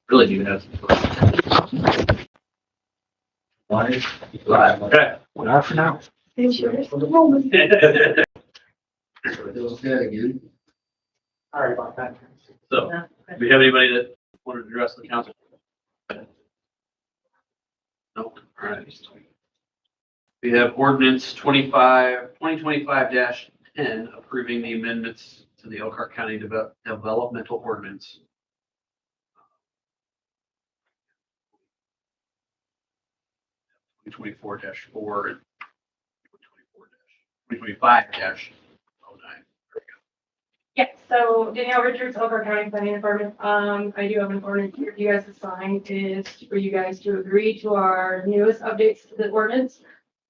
Really do have. Why? Okay. Not for now. Sorry about that. So, do we have anybody that wanted to address the council? No, all right. We have ordinance 2025-10 approving the amendments to the Elkhart County Developmental Ordinance. 2024-4 and 2025-09. Yeah, so Danielle Richards, Elkhart County Planning Department. I do have an ordinance here for you guys to sign. Is for you guys to agree to our newest updates to the ordinance.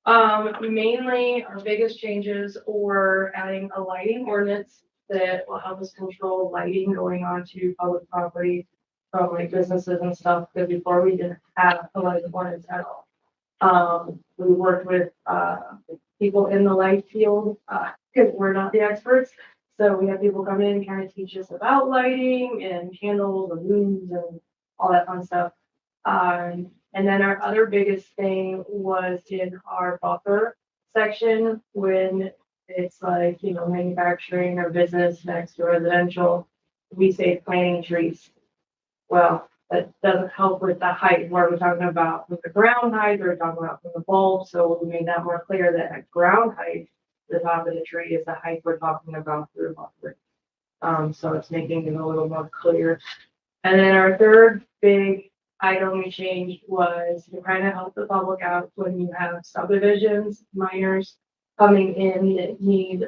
Mainly our biggest changes were adding a lighting ordinance that will help us control lighting going onto public property from like businesses and stuff, because before we didn't have a lighting ordinance at all. We worked with, people in the light field, because we're not the experts. So we have people come in and kind of teach us about lighting and candles and moons and all that fun stuff. And then our other biggest thing was in our buffer section when it's like, you know, manufacturing or business next to residential, we say planting trees. Well, that doesn't help with the height. What we're talking about with the ground height, we're talking about from the bulb. So we made that more clear that at ground height, the top of the tree is the height we're talking about through buffer. So it's making it a little more clear. And then our third big item we changed was to kind of help the public out when you have subdivisions, minors coming in that need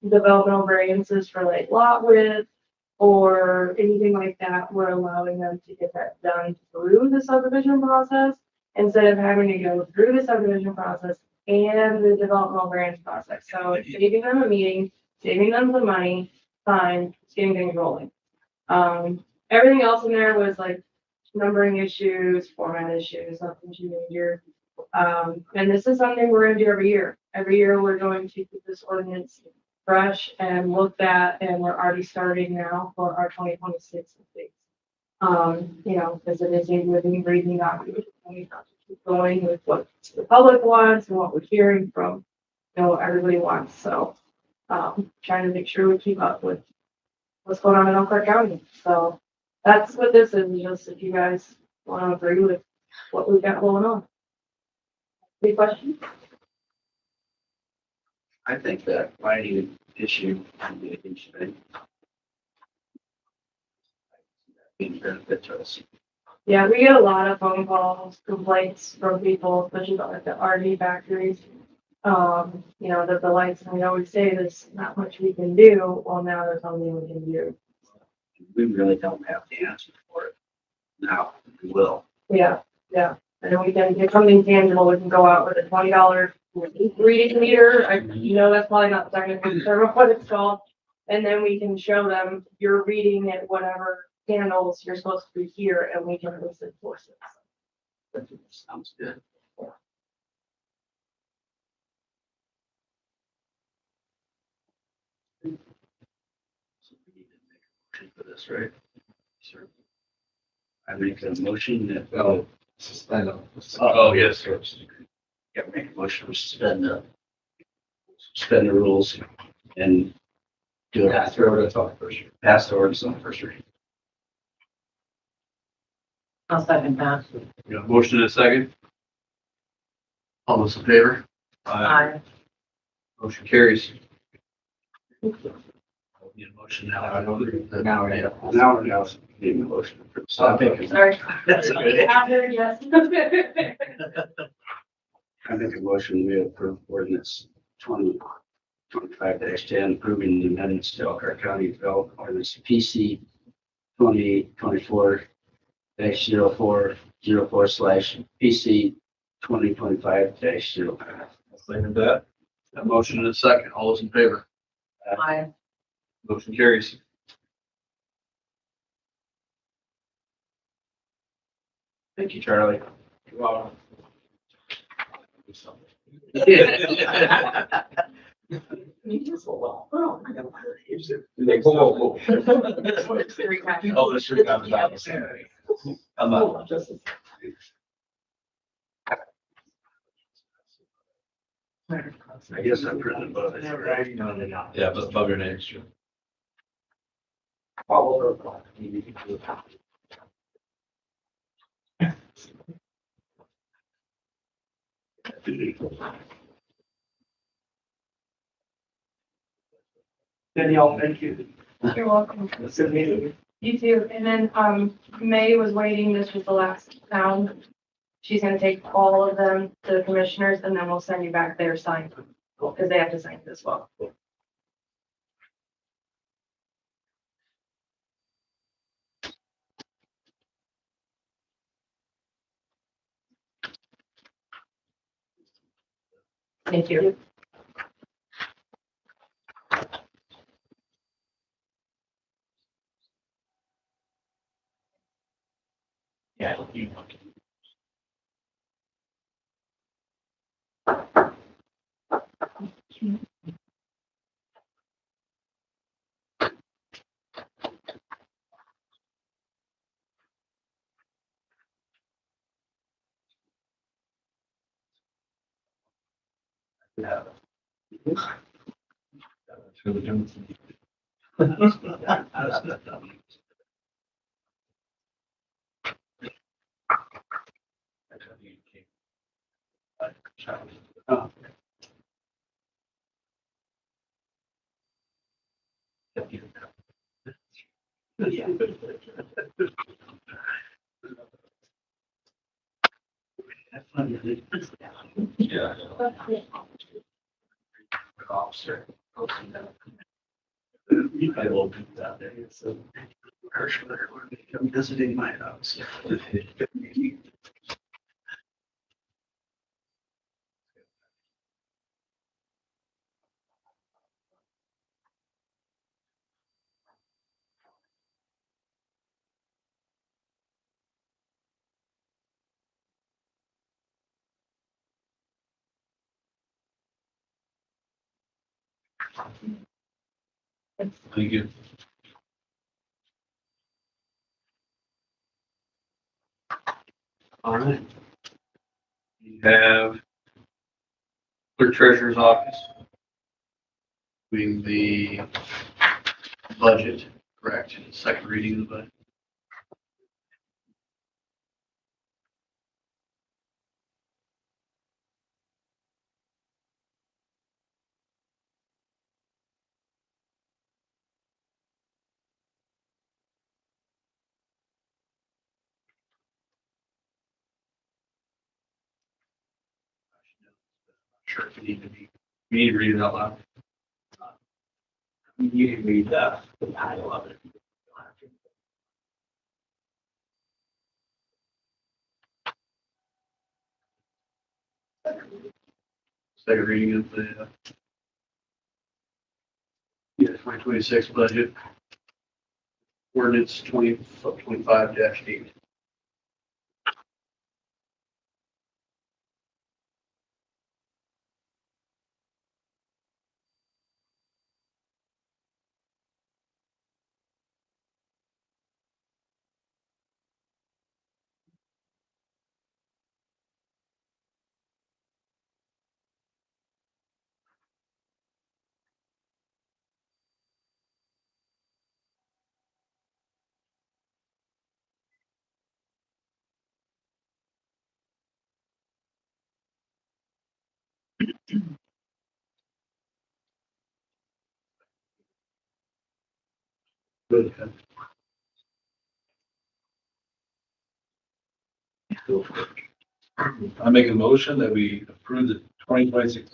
developmental variances for like lot width or anything like that. We're allowing them to get that done through the subdivision process instead of having to go through the subdivision process and the developmental variance process. So it's saving them a meeting, saving them the money, time, getting things rolling. Everything else in there was like numbering issues, format issues, nothing too major. And this is something we're gonna do every year. Every year we're going to keep this ordinance fresh and looked at, and we're already starting now for our 2026 updates. You know, because it is a living, breathing document. We have to keep going with what the public wants and what we're hearing from, you know, what everybody wants. So, trying to make sure we keep up with what's going on in Elkhart County. So that's what this is, just if you guys want to agree with what we've got going on. Any questions? I think that lighting issue can be a huge thing. Being benefit to us. Yeah, we get a lot of phone calls, complaints from people, especially about like the RV factories. You know, that the lights, and we always say there's not much we can do. Well, now there's something we can do. We really don't have the answer for it. Now, we will. Yeah, yeah. And then we can get something tangible. We can go out with a $20 reading meter. You know, that's probably not the technical term of what it's called. And then we can show them you're reading at whatever candles you're supposed to be here, and we can at least enforce it. That sounds good. So we need to make a motion for this, right? Sure. I make a motion that, Suspend them. Oh, yes. Yeah, make a motion to suspend the rules and do it after ordinance on the first reading. Pass the ordinance on the first reading. I'll second that. We got a motion and a second. All those in favor? Aye. Motion carries. Need a motion now. Now, yeah. Now we're now needing a motion. So I think Sorry. That's okay. After, yes. I make a motion we approve ordinance 2025-10 approving the amendments to Elkhart County Development Ordinance PC 2024-04/PC 2025-05. Second that. Got a motion and a second. All those in favor? Aye. Motion carries. Thank you, Charlie. Oh, this is. I'm not. I guess I printed both. Yeah, but above your name. Sure. Danielle, thank you. You're welcome. It's good meeting you. You too. And then, May was waiting. This was the last round. She's gonna take all of them to the commissioners and then we'll send you back their sign. Because they have to sign it as well. Thank you. Yeah. You. Yeah. Oh. Yeah. Yeah. Officer. I will do that day, so. Hirschler will come visiting my house. Thank you. All right. You have clerk treasurer's office. Doing the budget, correct? Second reading of the budget. Sure, if you need to be, you need to read it out loud. You can read the title of it. Second reading of the 2026 budget. Ordinance 2025-8. Good. I make a motion that we approve the 2026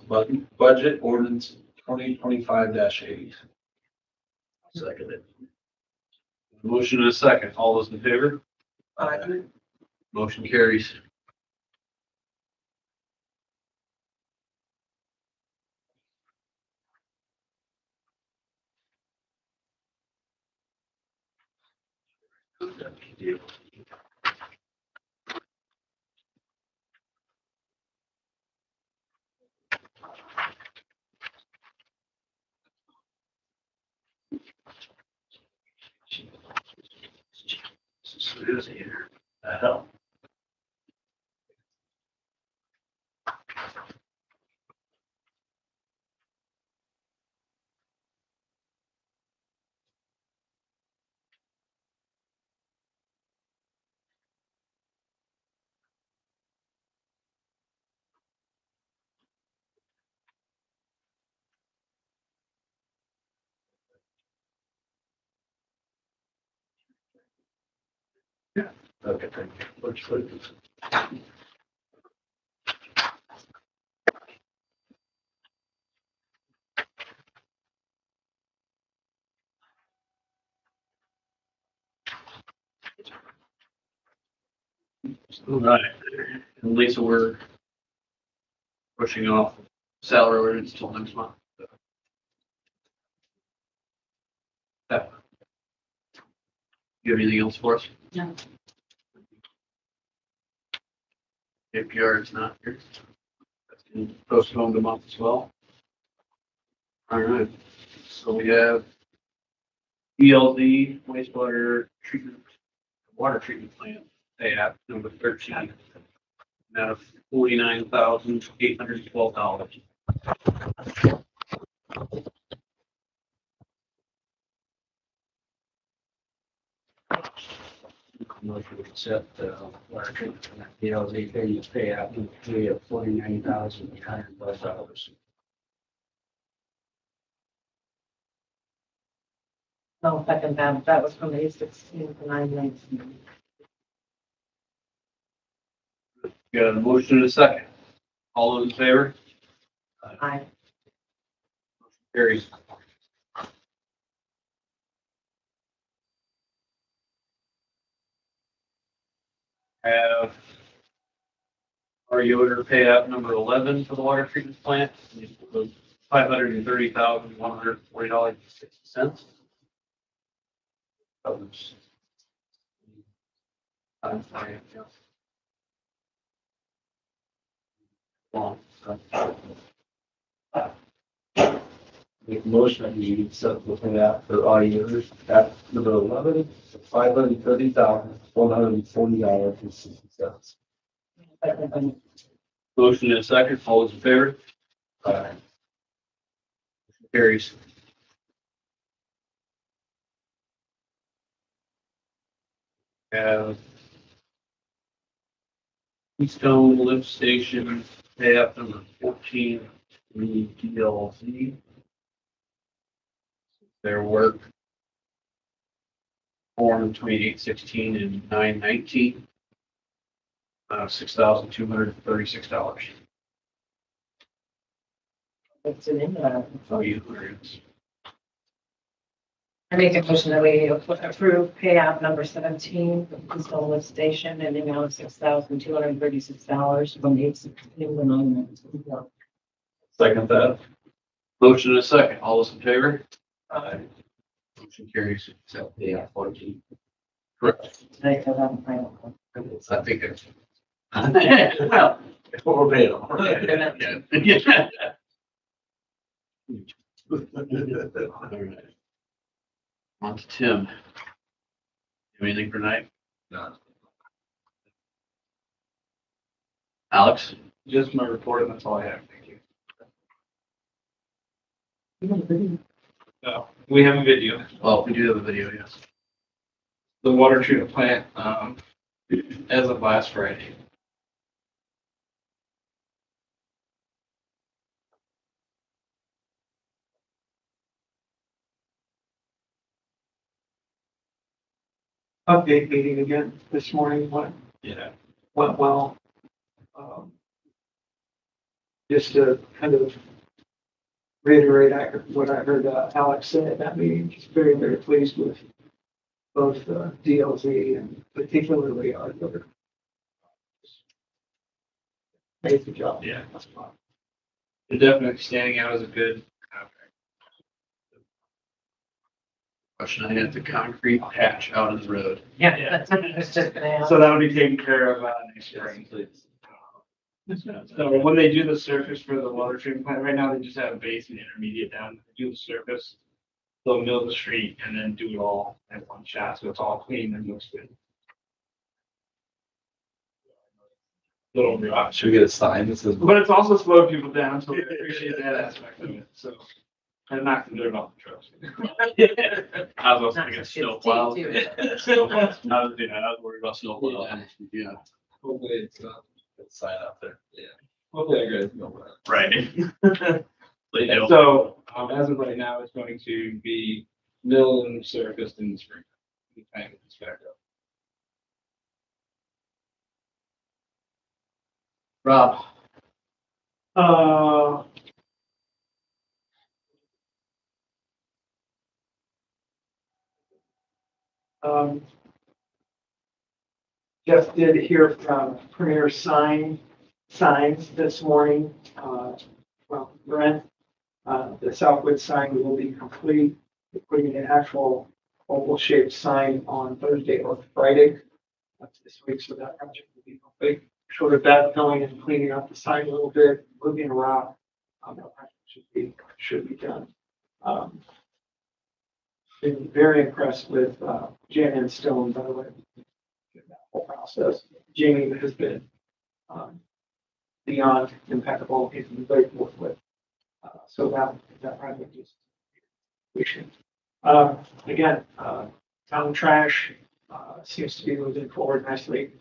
budget ordinance 2025-8. Second it. Motion and a second. All those in favor? Motion carries. it is here. So, Okay, thank you. Let's put this. All right, and Lisa, we're pushing off salary ordinance until next month. Yeah. You have anything else for us? No. APR is not here. That's been postponed a month as well. All right, so we have ELD wastewater treatment, water treatment plant, pay app number 13. Out of $49,812. Motion to accept water treatment from the DLZ payout in fee of $49,812. I'll second that. That was from 8/16 to 9/19. Got a motion and a second. All those in favor? Aye. Carries. Have our Yoder pay app number 11 for the water treatment plant, $530,140.60. I'm sorry. Long. Make a motion that we accept the payout for all years at number 11, $530,140.60. Motion and a second. All those in favor? Carries. Have Keystone Lift Station pay app number 14, the DLZ. Their work formed between 8/16 and 9/19. $6,236. It's in there. Oh, you agree. I make a motion that we approve payout number 17 for the Keystone Lift Station in the amount of $6,236 from 8/16 to 9/19. Second that. Motion and a second. All those in favor? Aye. Motion carries. So, yeah, 14. Correct. I have that in final. I think it's. Well, we're paying them. Yeah. All right. On to Tim. Have anything for tonight? No. Alex? Just my report, and that's all I have. Thank you. We have a video. Well, we do have a video, yes. The water treatment plant, as of last Friday. Update meeting again this morning, went well. Just to kind of reiterate what I heard Alex say at that meeting, just very, very pleased with both DLZ and particularly our Yoder. Made the job. Yeah. That's fine. They're definitely standing out as a good contract. Question I had, the concrete patch out of the road. Yeah, that's what I was just gonna ask. So that'll be taken care of next spring. So when they do the surface for the water treatment plant, right now they just have a base and intermediate down. They do the surface, they'll mill the street and then do it all at one shot, so it's all clean and looks good. little rough. Should we get a sign that says? But it's also slowed people down, so we appreciate that aspect of it, so. And knocked the dirt off the trucks. I was also thinking snow plow. Snow plow. I was worried about snow plow. Yeah. Hopefully it's not, it's sign out there. Yeah. Hopefully I guys know that. Right. They do. So, as of right now, it's going to be mill and surfaced in the spring. Kind of it's back up. Rob, Just did hear from Premier Signs this morning, from Brent. The Southwood sign will be complete. We're putting an actual oval shaped sign on Thursday or Friday. That's this week, so that project will be complete. Short of that, filling and cleaning up the sign a little bit, moving around. That project should be done. Been very impressed with Jan and Stone, by the way. That whole process. Jamie has been beyond impeccable. He's been great to work with. So that project is completion. Again, town trash seems to be moving forward nicely.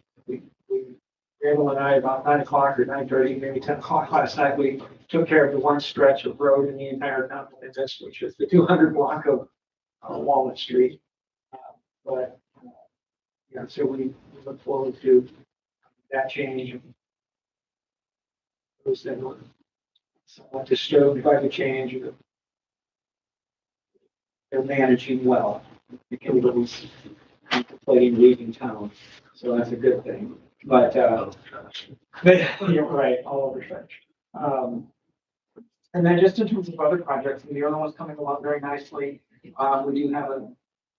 Randall and I, about 9 o'clock or 9:30, maybe 10 o'clock last night, we took care of the one stretch of road in the entire town of Memphis, which is the 200 block of Walnut Street. Yeah, so we look forward to that change. Those that were somewhat disturbed by the change, they're managing well. Everybody's contemplating leaving town, so that's a good thing. But you're right, all over French. And then just in terms of other projects, the other one's coming along very nicely. We do have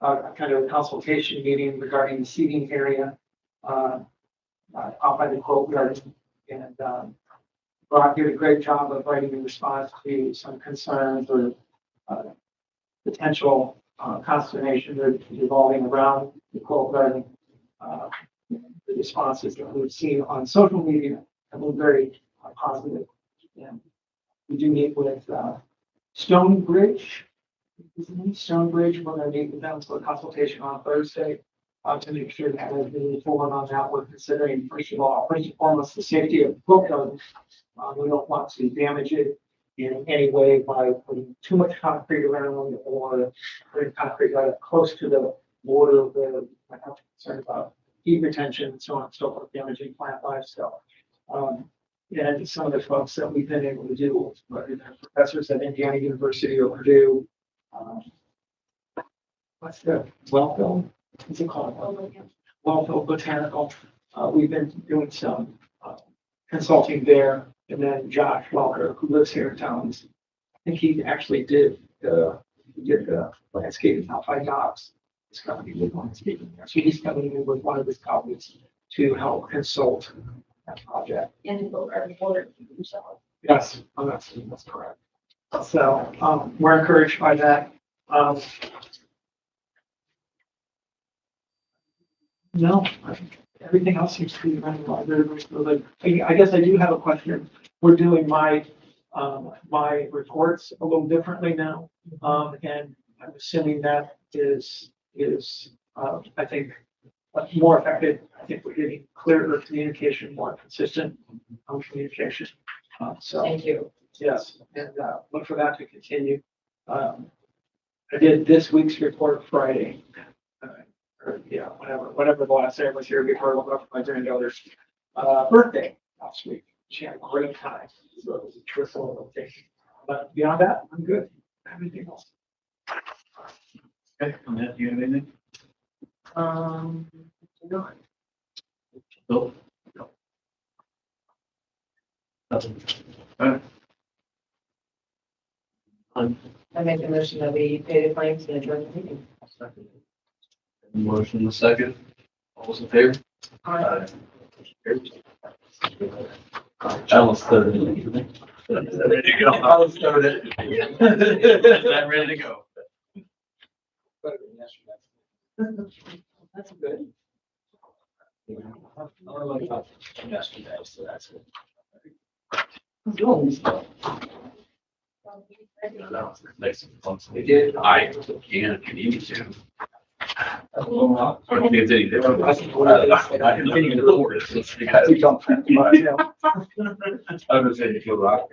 a kind of a consultation meeting regarding the seating area out by the Quote Garden. And Brock did a great job of writing in response to some concerns or potential consternation revolving around the Quote Garden. The responses that we've seen on social media have been very positive. And we do meet with Stonebridge. Stonebridge, we're going to meet with them for a consultation on Thursday to make sure that we're moving forward on that. We're considering, first and foremost, the safety of the Quote Garden. We don't want to damage it in any way by putting too much concrete around or putting concrete right up close to the border where I'm concerned about heat retention and so on and so forth, damaging plant life. So, and some of the folks that we've been able to do, whether they're professors at Indiana University or Purdue, what's the Wellfield? What's it called? Wellfield Botanical. We've been doing some consulting there. And then Josh Welker, who lives here in town, I think he actually did the landscaping out by docks. His company did landscaping there. So he's coming in with one of his colleagues to help consult that project. And both are reported themselves. Yes, that's correct. So we're encouraged by that. No, everything else seems to be running along very smoothly. I guess I do have a question. We're doing my reports a little differently now, and I'm assuming that is I think more effective. I think we're getting clearer communication, more consistent communication. So Thank you. yes, and look for that to continue. I did this week's report Friday. Or, yeah, whatever the last day was here before I went up for my granddaughter's birthday last week. She had a great time. So it was a triple rotation. But beyond that, I'm good. Everything else. okay, Matt, do you have anything? No. Bill? Nothing. All right. I make a motion that we pay the claims and adjourn the meeting. Motion in a second. All those in favor? Aye. Alice started. Ready to go. Alice started. Is that ready to go? That's good. Yesterday, so that's it. They did. I can if you need me to. I don't think it's any different. I continue to report it. I was saying, if you're rock.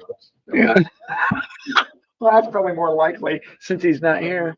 Yeah. Well, that's probably more likely since he's not here.